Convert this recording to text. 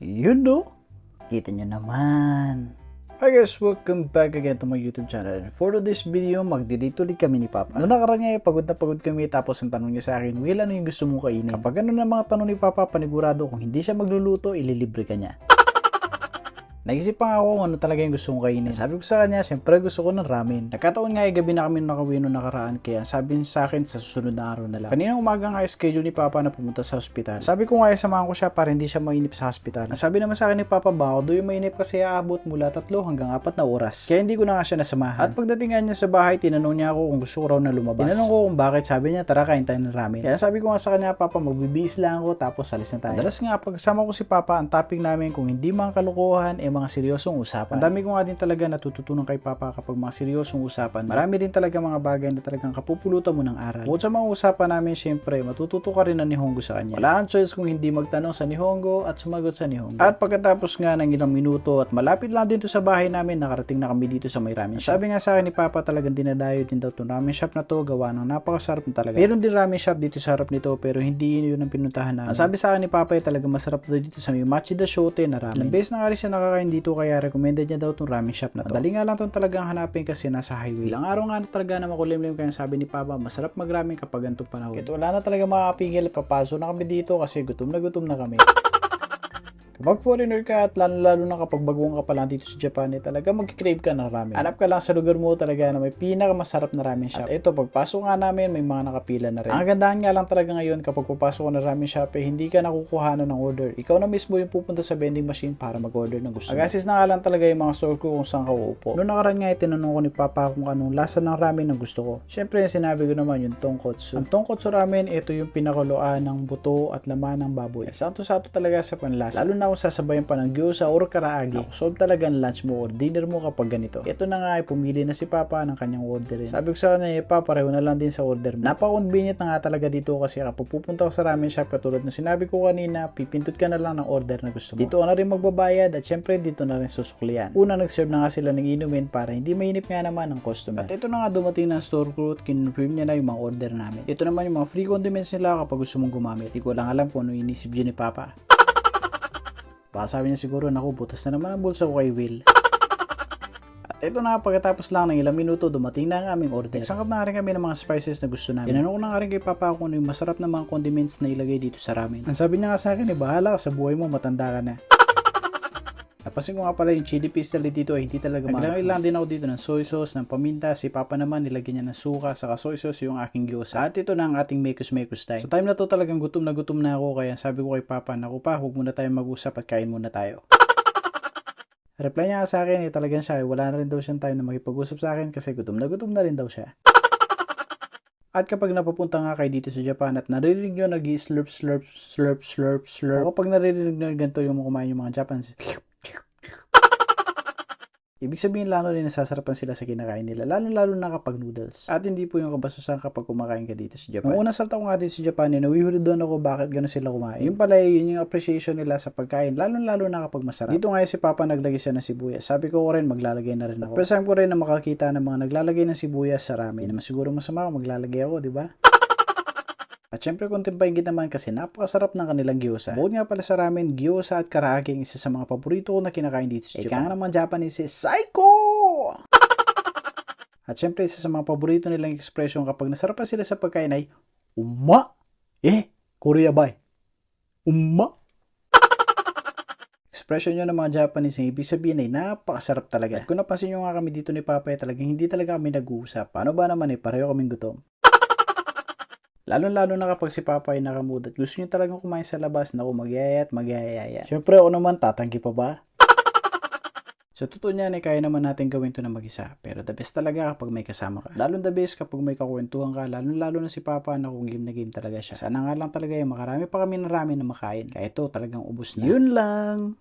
Yun no? Kita nyo naman. Hi guys, welcome back again to my YouTube channel. For today's video, magdi-date ulit kami ni Papa. Noong nakaraan nga, pagod na pagod kami tapos ang tanong niya sa akin, Will, ano yung gusto mong kainin? Kapag ano na mga tanong ni Papa, panigurado kung hindi siya magluluto, ililibre ka niya. Nag-isip pa ako kung ano talaga yung gusto kong kainin. Sabi ko sa kanya, syempre gusto ko ng ramen. Nagkataon nga gabi na kami nakauwi noong nakaraan, kaya sabi niya sa akin sa susunod na araw na lang. Kanina umaga nga schedule ni Papa na pumunta sa ospital. Sabi ko nga samahan ko siya para hindi siya mainip sa ospital. Sabi naman sa akin ni Papa, baka doon yung mainip kasi aabot mula 3 hanggang 4 na oras. Kaya hindi ko na nga siya nasamahan. At pagdating niya sa bahay, tinanong niya ako kung gusto ko raw na lumabas. Tinanong ko kung bakit, sabi niya tara kain tayo ng ramen. Kaya sabi ko nga sa kanya, Papa, magbibihis lang ako tapos alis na tayo. Madalas nga pagkasama ko si Papa, ang topic namin kung hindi mga kalukuhan, mga seryosong usapan. Ang dami ko nga din talaga natututunan kay Papa kapag mga seryosong usapan. Marami din talaga mga bagay na talagang kapupulutan mo ng aral. Bukod sa mga usapan namin, syempre, matututo ka rin ng Nihongo sa kanya. Wala kang choice kung hindi magtanong sa Nihongo at sumagot sa Nihongo. At pagkatapos nga ng ilang minuto at malapit lang dito sa bahay namin, nakarating na kami dito sa may ramen shop. Sabi nga sa akin ni Papa, talagang dinadayo din daw itong ramen shop na to, gawa ng napakasarap na talaga. Meron din ramen shop dito sa harap nito, pero hindi yun ang pinuntahan namin. Ang sabi sa akin ni Papa, talagang masarap daw dito sa may Machida Shote na ramen. Ilang beses na nga rin siya nakakain dito, kaya recommended niya daw itong ramen shop na to. Madali nga lang itong talagang hanapin kasi nasa highway. Ilang araw nga na talaga na makulimlim, kaya sabi ni Papa, masarap magramen kapag ganitong panahon. Kaya wala na talaga makakapigil at papasok na kami dito kasi gutom na kami. Kapag foreigner ka at lalo na kapag baguhan ka pa lang dito sa Japan, talaga mag-crave ka ng ramen. Hanap ka lang sa lugar mo talaga na may pinakamasarap na ramen shop. At ito, pagpasok nga namin, may mga nakapila na rin. Ang gandahan nga lang talaga ngayon, kapag papasok ka ng ramen shop, hindi ka nakukuhanan ng order. Ikaw na mismo yung pupunta sa vending machine para mag-order ng gusto mo. Agasis na nga lang talaga yung mga store ko kung saan ka uupo. Noong nakaraan nga, tinanong ko ni Papa kung anong lasa ng ramen na gusto ko. Siyempre, sinabi ko naman yung tonkotsu. Ang tonkotsu ramen, ito yung pinakuluan ng buto at laman ng baboy. Sakto-sakto talaga sa panlasa. Lalo na kung sasabayan pa ng gyoza or karaage. Solve talaga ang lunch mo or dinner mo kapag ganito. Ito na nga ay pumili na si Papa ng kanyang orderin. Sabi ko sa kanya, Pa, pareho na lang din sa order mo. Napaka-convenient na nga talaga dito kasi kapag pupunta ka sa ramen shop, katulad na sinabi ko kanina, pipindot ka na lang ng order na gusto mo. Dito ka na rin magbabayad at syempre dito na rin susuklian. Una, nag-serve na nga sila ng inumin para hindi mainip nga naman ng customer. At ito na nga dumating ng store crew at kinonfirm niya na yung mga order namin. Ito naman yung mga free condiments nila kapag gusto mong gumamit. Hindi ko lang alam kung ano inisip dyan ni Papa. Baka sabi niya siguro, naku, butas na naman ang bulsa ko kay Will. At ito na, pagkatapos lang ng ilang minuto, dumating na ang aming order. Nagsangkap na rin kami ng mga spices na gusto namin. Tinanong ko na nga rin kay Papa kung ano yung masarap na mga condiments na ilagay dito sa ramen. Ang sabi niya nga sa akin, bahala ka sa buhay mo, matanda ka na. Napansin ko nga pala yung chili paste dito ay hindi talaga mahal. Naglagay din ako dito ng soy sauce, ng paminta. Si Papa naman nilagyan niya ng suka, saka soy sauce yung aking gyoza. At ito na ang ating mekos time. Sa time na to talagang gutom na ako, kaya sabi ko kay Papa, naku pa, huwag muna tayo mag-usap at kain muna tayo. Reply niya sa akin, talagang siya, wala na rin daw siyang time na makipag-usap sa akin kasi gutom na rin daw siya. At kapag napapunta nga kayo dito sa Japan at naririnig nyo nag-slurp. O kapag naririnig nyo ganito yung kumain yung mga Japanese, ibig sabihin lalo rin nasasarapan sila sa kinakain nila, lalo na kapag noodles. At hindi po yung kabasusan kapag kumakain ka dito sa Japan. Nung unang salta ko nga dito sa Japan, nawiwiri doon ako bakit gano'n sila kumain. Yung pala yun yung appreciation nila sa pagkain, lalo na kapag masarap. Dito nga si Papa naglagay siya ng sibuyas. Sabi ko rin maglalagay na rin ako. First time ko rin na makakita ng mga naglalagay ng sibuyas sa ramen. Hindi naman siguro masama kung maglalagay ako, di ba? At syempre contemplating kita naman kasi napakasarap ng kanilang gyoza. Bukod nga pala sa ramen, gyoza at karaage ang isa sa mga paborito ko na kinakain dito sa Japan. Ika nga naman Japanese is psycho! At syempre isa sa mga paborito nilang expression kapag nasarapan sila sa pagkain ay umma! Korea ba? Umma! Expression nyo ng mga Japanese na ibig sabihin ay napakasarap talaga. At kung napansin nyo nga kami dito ni Papa talagang hindi talaga kami nag-uusap. Paano ba naman pareho kaming gutom. Lalo na kapag si Papa ay nakamood at gusto niya talagang kumain sa labas, naku, magyayaya. Siyempre ako naman, tatanggi pa ba? Sa totoo niyan, kaya naman natin gawin to na mag-isa. Pero the best talaga kapag may kasama ka. Lalo the best kapag may kakwentuhan ka, lalo na si Papa na kung game na game talaga siya. Sana nga lang talaga makarami pa kami ng ramen na makain. Kaya ito talagang ubos na. Yun lang!